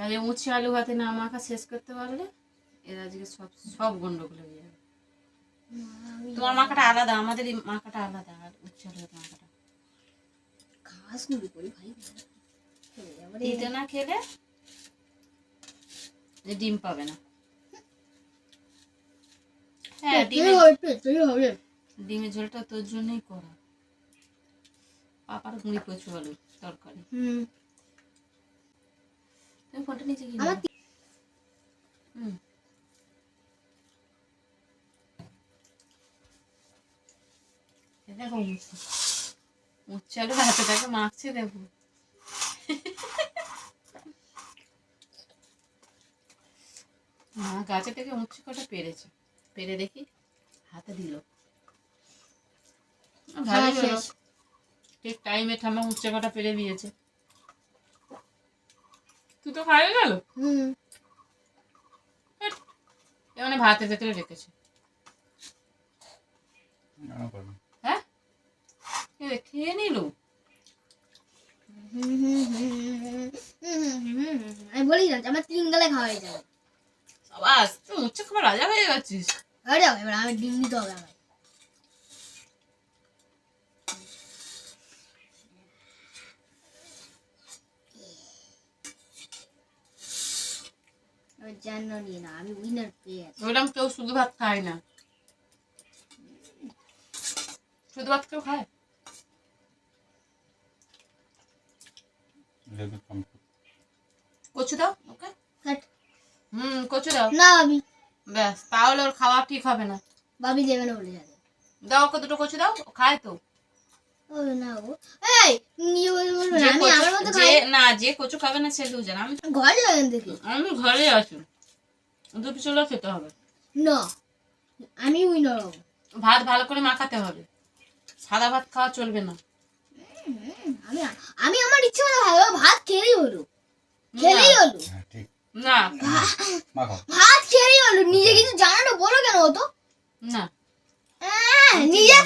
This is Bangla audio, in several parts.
আর এই উচ্ছে আলু ভাতে না মাখা শেষ করতে পারলে এর আজকে সব সব গন্ডগোল হয়ে যাবে। তোমার মাখাটা আলাদা, আমাদের এই মাখাটা আলাদা। আর উচ্ছে আলু ভাতে মাখাটা ঘাস নুড়ি করি ভাই, দিতে না খেলে ডিম পাবে না। হ্যাঁ ডিমের ঝোলটা তোর জন্যই করা। পাপার মুড়ি কচু আলু তরকারি। তুমি ফোনটা নিচে কি দেখো উচ্ছে আলু হাতেটাকে মাখছে দেখো। গাছে থেকে উচ্ছে কটা পেরেছে, পেরে দেখি হাতে দিল, ভালো হলো। ঠিক টাইমে ঠাম্মা উচ্ছে কটা পেরে দিয়েছে। তুই তো খাইয়ে গেল। মানে ভাতে ভেতরে রেখেছে। হ্যাঁ খেয়ে নিল। আমি বলি না আমার 3 গালে খাওয়াই যাবে। বাস তুই উচ্ছে খাবার রাজা হয়ে গেছিস। আরে এবার আমি ডিম দিতে হবে আমার। জানি না আমি উইনার পেয়ে আছি। ওইরকম কেউ শুধু ভাত খায় না, শুধু ভাত কেউ খায়। কচু দাও ওকে। কচু দাও না আমি ব্যাস, তাহলে ওর খাওয়া ঠিক হবে না। বাবি দেবে না বলে যাবে। দাও ওকে দুটো কচু দাও, ও খায় তো। ও না গো এই নিয়ে বলবো না আমি আমার মতো খাই না, যে কচু খাবে না সে লুজার। আমি ঘরে যাবেন দেখি, আমি ঘরে আছি, দুটো চুলো খেতে হবে না আমি উইনার হব। ভাত ভালো করে মাখাতে হবে, সাদা ভাত খাওয়া চলবে না। আমি আমি আমার ইচ্ছে মতো ভালো ভাত খেলেই হলো, খেলেই হলো না ভাত খেলেই হলো। নিজে কিছু জানো বলো কেন হতো না, নিজে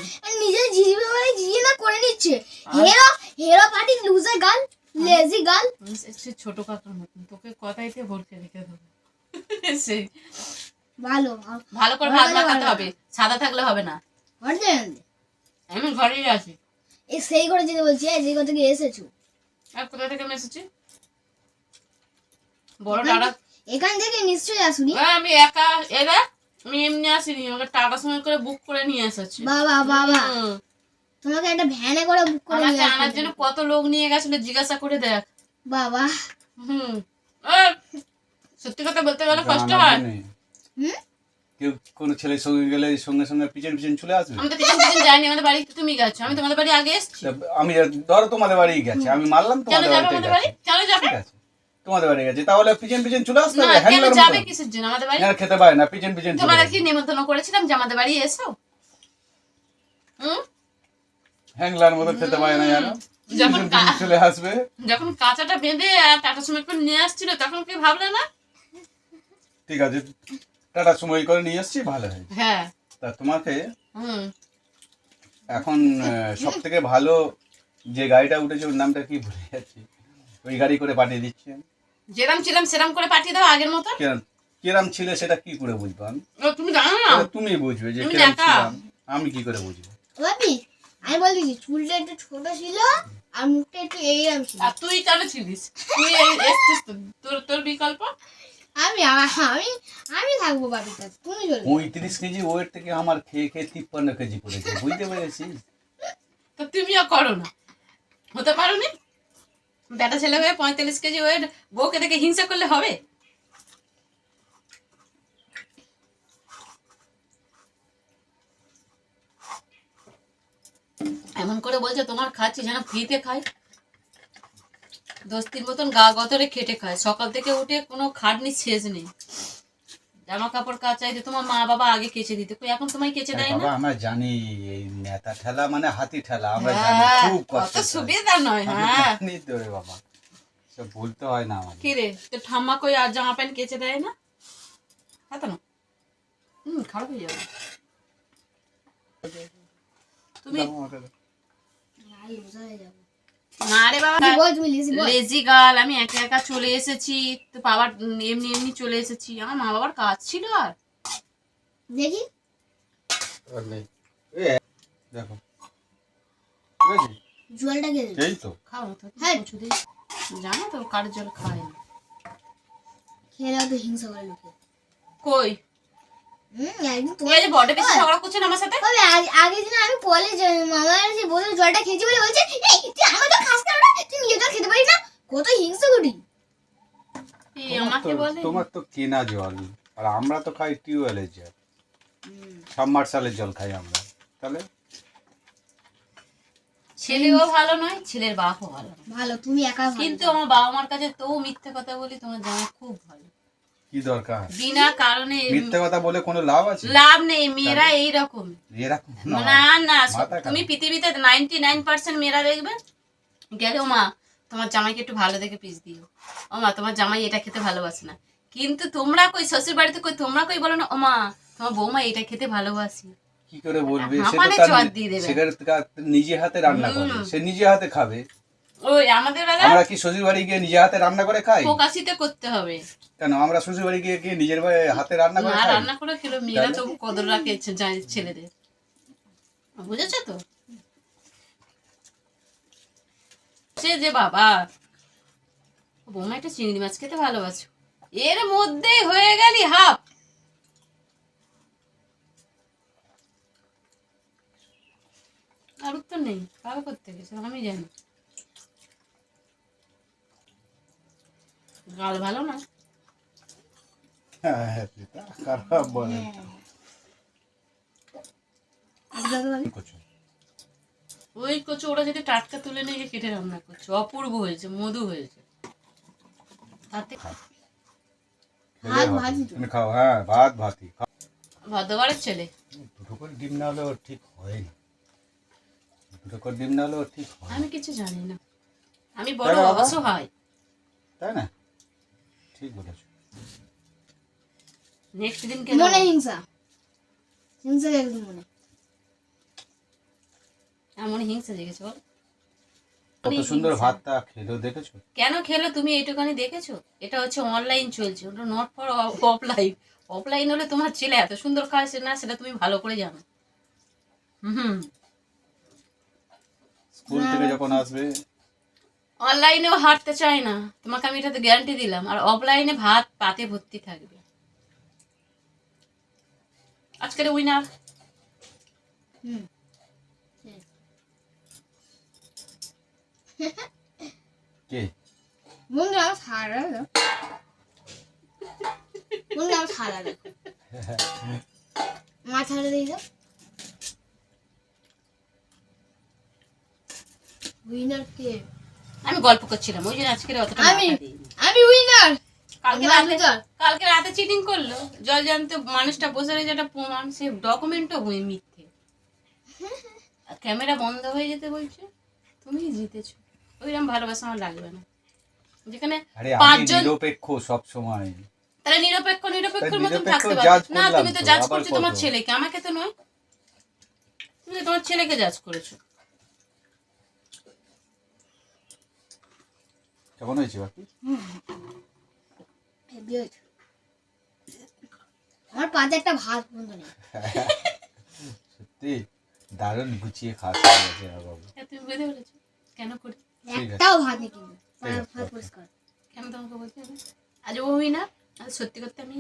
নিজে জিজিবে বলে জিজি না করে নিচ্ছে। হেরো হেরো পার্টি লুজার গাল, লেজি গাল। সে ছোট কাকার মতন তোকে কথাইতে ভরকে রেখে দেবো। সেই ভালো ভালো করে ভাত মাখাতে হবে, সাদা থাকলে হবে না। আমি ঘরেই আছি। এই সেই করে যেতে বলছি, এই যে কথা থেকে এসেছো। আর কোথা থেকে এসেছি? বড় টাটা এখান থেকে নিশ্চয়ই আসুনি। আমি একা এরা আমি এমনি আসিনি, আমাকে টাটা সময় করে বুক করে নিয়ে এসেছি। বাবা বাবা তোমাকে একটা ভ্যানে করে বুক করে আমাকে আনার জন্য কত লোক নিয়ে গেছিল জিজ্ঞাসা করে দেখ বাবা। সত্যি কথা বলতে গেলে কষ্ট হয়। কেউ কোনো ছেলের সঙ্গে গেলে সঙ্গে সঙ্গে পিছন পিছন চলে আসবে। আমি তো পিছন পিছন যাইনি, আমাদের বাড়িতে তুমি গেছো, আমি তোমাদের বাড়ি আগে এসেছি। আমি ধরো তোমাদের বাড়ি গেছে, আমি মানলাম তোমাদের বাড়ি চলো যাবে, তোমাদের বাড়ি গেছে, তাহলে পিছন পিছন চলে আসতে হবে। কেন যাবে কিসের জন্য আমাদের বাড়ি? খেতে পারে না পিছন পিছন। তোমাদের কি নিমন্ত্রণ করেছিলাম যে আমাদের বাড়ি এসো? হ্যাংলার মতো খেতে পারে না জানো, যখন চলে আসবে। যখন কাঁচাটা বেঁধে আর টাটা সময় করে নিয়ে আসছিল তখন কি ভাবলে না? ঠিক আছে টাটা সময় করে নিয়ে আসছি, ভালো হয়। হ্যাঁ তা তোমাকে এখন সব থেকে ভালো যে গাড়িটা উঠেছে ওর নামটা কি ভুলে যাচ্ছি, ওই গাড়ি করে পাঠিয়ে দিচ্ছি। যেরাম ছিলাম সেরাম করে পাঠিয়ে দাও আগের মতো। কিরাম ছিল সেটা কি করে বুঝবো আমি? তুমি জানো না, তুমি বুঝবে যে কিরাম ছিলাম, আমি কি করে বুঝবো? বাবি আমি বলছি চুলটা একটু ছোট ছিল আর মুখটা একটু এইরকম ছিল। আর তুই কেন ছিলিস? তুই এসছিস তো, তোর বিকল্প। আমি আমি আমি থাকবো বাবির কাছে, তুমি চলে 35 কেজি ওয়েট থেকে আমার খেয়ে খেয়ে 53 কেজি করেছে, বুঝতে পেরেছিস? তো তুমিও করো না, হতে পারো নি? বেটা ছেলে হয়ে 45 কেজি ওয়েট বউকে দেখে হিংসা করলে হবে? এমন করে বলছে তোমার খাচ্ছি যেন ফ্রিতে খাই, দোস্তির মতন গা গতরে খেটে খায়, সকাল থেকে উঠে কোনো খাটনি শেষ নেই। জামা কাপড় কাচাই যে তোমার মা বাবা আগে কেচে দিতে, কই এখন তোমায় কেচে দেয় না? বাবা আমরা জানি এই নেতা ঠেলা মানে হাতি ঠেলা, আমরা জানি খুব কষ্ট, কত সুবিধা নয়। হ্যাঁ জানি তো রে বাবা, সব বলতে হয় না আমাদের। কি রে তো ঠাম্মা কই আর জামা প্যান্ট কেচে দেয় না? হাত না খারাপ হয়ে যাবে। তুমি লুজা হয়ে যাবো। না রে বাবা, বল তুমি লেজি বল। লেজি গার্ল, আমি একা একা চলে এসেছি তো বাবার এমনি এমনি চলে এসেছি, আমার মা বাবার কাজ ছিল আর। দেখি আর নেই। দেখো ঠিক আছে, জলটা খেয়ে দে। এই তো খাও তো হ্যাঁ। কিছুদিন, জানো তো কার জল খায় না। খেয়ে দাও তো হিংসা করে লোকে। কই একদিন তুমি আজ বড় বেশি ঝগড়া করছেন আমার সাথে? তবে আগের দিন আমি কলেজ মামার যে বোতল জলটা খেয়েছি বলে বলছে এই তুই আমার তো খাস না, তুই নিজে তো খেতে পারিস না, কত হিংসা করি। এই আমাকে বলে তোমার তো কেনা জল, আর আমরা তো খাই টিউবওয়েলের জল, সাবমার্শালের জল খাই আমরা। তাহলে ছেলেও ভালো নয়, ছেলের বাপও ভালো নয়। ভালো তুমি একা ভালো। কিন্তু আমার বাবা মার কাছে তো মিথ্যে কথা বলি, তোমার জামা খুব ভালো, কি দরকার বিনা কারণে মিথ্যে কথা বলে কোনো লাভ আছে? লাভ নেই, মেয়েরা এইরকম। এরকম না। না না, মাথা তুমি পৃথিবীতে 99% মেয়েরা দেখবে গেলে ও মা তোমার জামাইকে একটু ভালো দেখে পিস দিও, ও মা তোমার জামাই এটা খেতে ভালোবাসে না। কিন্তু তোমরা কই শ্বশুর বাড়িতে কই তোমরা কই বলো না ও মা তোমার বৌমা এটা খেতে ভালোবাসি? কি করে বলবে? হাঁপানে সেটা চট দিয়ে দেবে। তার নিজে হাতে রান্না করে, সে নিজে হাতে খাবে। ওই আমাদের বেলা আমরা কি শ্বশুর বাড়ি গিয়ে নিজে হাতে রান্না করে খাই? প্রকাশিত করতে হবে। কেন আমরা শ্বশুর বাড়ি গিয়ে গিয়ে নিজের হাতে রান্না করে না খাই? রান্না করে খেলো, মেয়েরা তো কদর রাখে ছেলেদের, বুঝেছো তো? সে যে বাবা বৌমা একটা চিংড়ি মাছ খেতে ভালোবাসো, এর মধ্যে হয়ে গেলি হাফ। আর উত্তর নেই, কারো করতে গেছে আমি জানি। গাল ভালো না, হ্যাঁ, সেটা খারাপ বলে। করছো? ওই কচু ওরা যদি টাটকা তুলে নিয়ে কেটে রান্না করছে, অপূর্ব হয়েছে, মধু হয়েছে। তাতে খেলে ভাত হবে। ভাজি তো। তুমি খাও, হ্যাঁ ভাত ভাতই খাও। ভদ্রবাড়ির ছেলে, দুটো করে ডিম না হলে ওর ঠিক হয় না, দুটো করে ডিম না হলে ওর ঠিক হয় না। আমি কিছু জানি না, আমি বড় তাই না বাবা? অসহায়। তাই না? ঠিক বলেছো। নেক্সট দিন কে মনে হিংসা, হিংসা একদম মনে। এমন হিংসা জেগেছে বল? কত সুন্দর ভাতটা খেলো দেখেছো? কেন খেলো তুমি এইটুখানি দেখেছো? এটা হচ্ছে অনলাইন চলছে, ওটা নট ফর অফলাইন। অফলাইন হলে তোমার ছেলে এত সুন্দর খায় না, সেটা তুমি ভালো করে জানো। হুম, স্কুল থেকে যখন আসবে অনলাইনেও হাঁটতে চায় না, তোমাকে আমি এটাতে গ্যারান্টি দিলাম। আর অফলাইনে ভাত পাতে ভর্তি থাকবে। আজকের উইনার কে? বন্ধু আমার খাওয়া বন্ধু আমার খাওয়া দেখো মাথাটা দিয়ে দাও। উইনার কে? আমি গল্প করছিলাম, ওই জন্য আজকের অতটা আমি মাথা দিইনি। আমি উইনার। কালকে রাতে চিটিং করলো, জল জানতে মানুষটা বসে রয়েছে, একটা প্রমাণ, সে ডকুমেন্টও মিথ্যে। ক্যামেরা বন্ধ হয়ে যেতে বলছে, তুমি জিতেছো। ওইরকম ভালোবাসা আমার লাগবে না, যেখানে আরে আমি পাঁচজন। নিরপেক্ষ সব সময়। তাহলে নিরপেক্ষর মতন নিরপেক্ষ থাকতে judge পারবে না। করলাম তুমি তো তো, জাজ আবার করছো তোমার কত? ছেলেকে, আমাকে তো নয়। তুমি তো তোমার ছেলেকে জাজ করেছো। কেমন হয়েছে বাকি? আমার পাতে একটা ভাত বন্ধু নেই। সত্যি দারুণ গুছিয়ে খাওয়া হয়ে গেছে বাবু। তুমি বুঝতে পেরেছো কেন করি? ঠিক আছে। একটাও ভাত নেই কিন্তু ঠিক আছে, ভাত okay. পরিষ্কার। কেন তোমাকে বলতে হবে? আজ ও হুই না, আজ সত্যি করতে আমি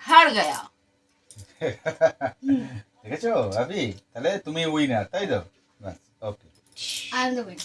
হার গয়া। দেখেছো ভাবি? তাহলে তুমি উইনার, তাই তো? বাস, ওকে। আনন্দ করে